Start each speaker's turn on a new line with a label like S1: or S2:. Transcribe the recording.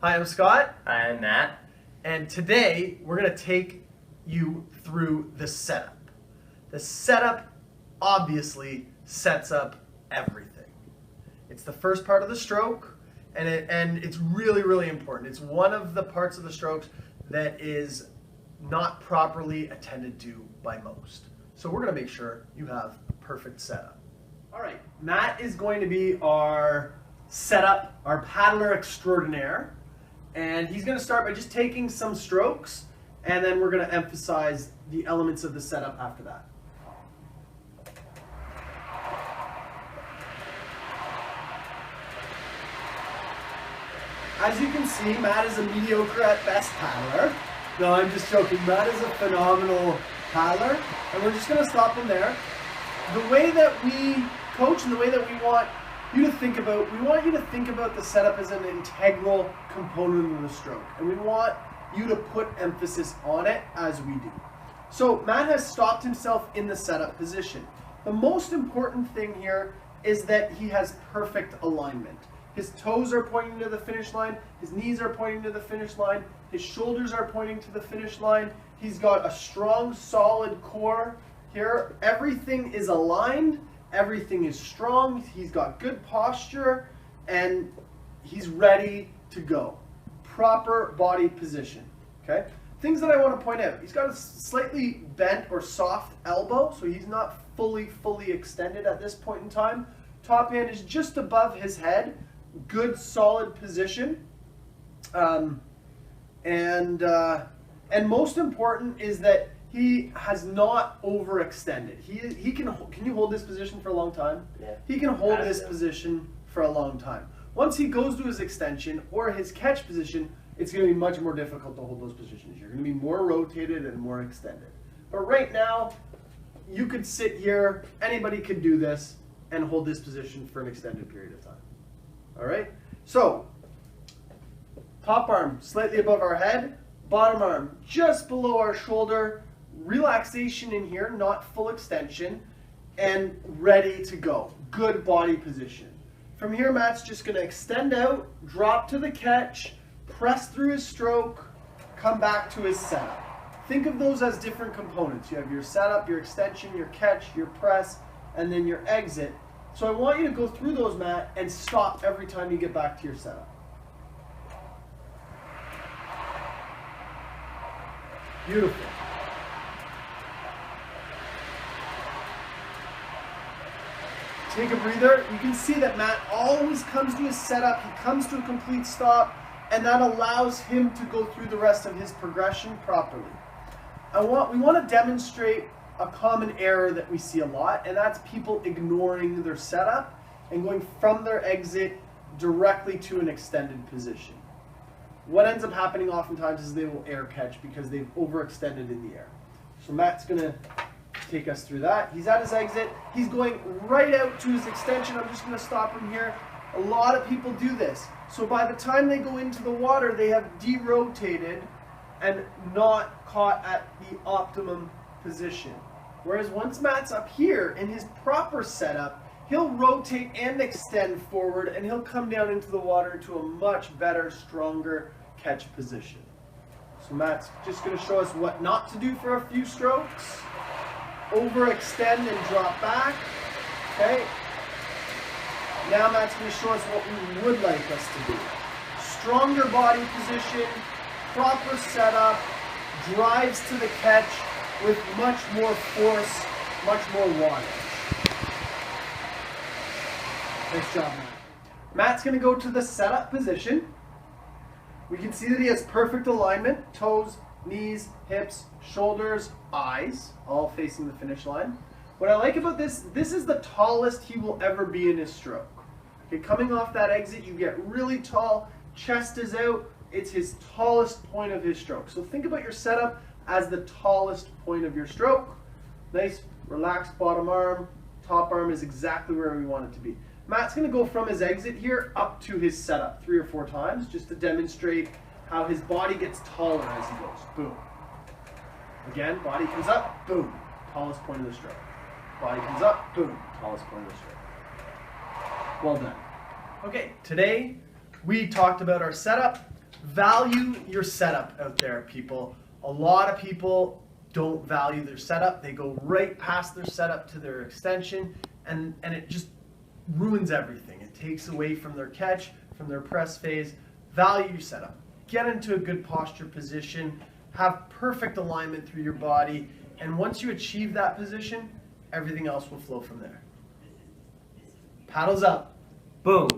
S1: Hi, I'm Scott.
S2: Hi, I'm Matt.
S1: And today we're going to take you through the setup. The setup obviously sets up everything. It's the first part of the stroke, and it's really, really important. It's one of the parts of the strokes that is not properly attended to by most. So we're going to make sure you have a perfect setup. All right, Matt is going to be our setup, our paddler extraordinaire. And he's going to start by just taking some strokes, and then we're going to emphasize the elements of the setup after that. As you can see, Matt is a mediocre at best paddler. No, I'm just joking. Matt is a phenomenal paddler, and we're just going to stop him there. The way that we coach and the way that we want you to think about, the setup as an integral component of the stroke, and we want you to put emphasis on it as we do. So Matt has stopped himself in the setup position. The most important thing here is that he has perfect alignment. His toes are pointing to the finish line, his knees are pointing to the finish line, his shoulders are pointing to the finish line. He's got a strong, solid core here. Everything is aligned. Everything is strong, he's got good posture, and he's ready to go. Proper body position, okay? Things that I want to point out. He's got a slightly bent or soft elbow, so he's not fully extended at this point in time. Top hand is just above his head. Good, solid position. And most important is that he has not overextended. He can you hold this position for a long time?
S2: Yeah.
S1: He can hold this position for a long time. Once he goes to his extension or his catch position, it's going to be much more difficult to hold those positions. You're going to be more rotated and more extended. But right now, you could sit here, anybody could do this and hold this position for an extended period of time. All right? So, top arm slightly above our head, bottom arm just below our shoulder, relaxation in here, not full extension, and ready to go. Good body position. From here, Matt's just going to extend out, drop to the catch, press through his stroke, come back to his setup. Think of those as different components. You have your setup, your extension, your catch, your press, and then your exit. So I want you to go through those, Matt, and stop every time you get back to your setup. Beautiful. Take a breather. You can see that Matt always comes to his setup, he comes to a complete stop, and that allows him to go through the rest of his progression properly. We want to demonstrate a common error that we see a lot, and that's people ignoring their setup and going from their exit directly to an extended position. What ends up happening oftentimes is they will air catch because they've overextended in the air. So Matt's going to take us through that. He's at his exit. He's going right out to his extension. I'm just going to stop him here. A lot of people do this. So by the time they go into the water, they have derotated and not caught at the optimum position. Whereas once Matt's up here in his proper setup, he'll rotate and extend forward, and he'll come down into the water to a much better, stronger catch position. So Matt's just going to show us what not to do for a few strokes. Overextend and drop back. Okay. Now Matt's going to show us what we would like us to do. Stronger body position, proper setup, drives to the catch with much more force, much more wattage. Nice job, Matt. Matt's going to go to the setup position. We can see that he has perfect alignment, toes, knees, hips, shoulders, eyes, all facing the finish line. What I like about this is the tallest he will ever be in his stroke. Okay, coming off that exit, you get really tall, chest is out, it's his tallest point of his stroke. So think about your setup as the tallest point of your stroke. Nice, relaxed bottom arm, top arm is exactly where we want it to be. Matt's going to go from his exit here up to his setup 3 or 4 times just to demonstrate how his body gets taller as he goes. Boom. Again, body comes up, boom, tallest point of the stroke. Body comes up, boom, tallest point of the stroke. Well done. Okay, today we talked about our setup. Value your setup out there, people. A lot of people don't value their setup. They go right past their setup to their extension, and it just ruins everything. It takes away from their catch, from their press phase. Value your setup. Get into a good posture position. Have perfect alignment through your body. And once you achieve that position, everything else will flow from there. Paddles up.
S2: Boom.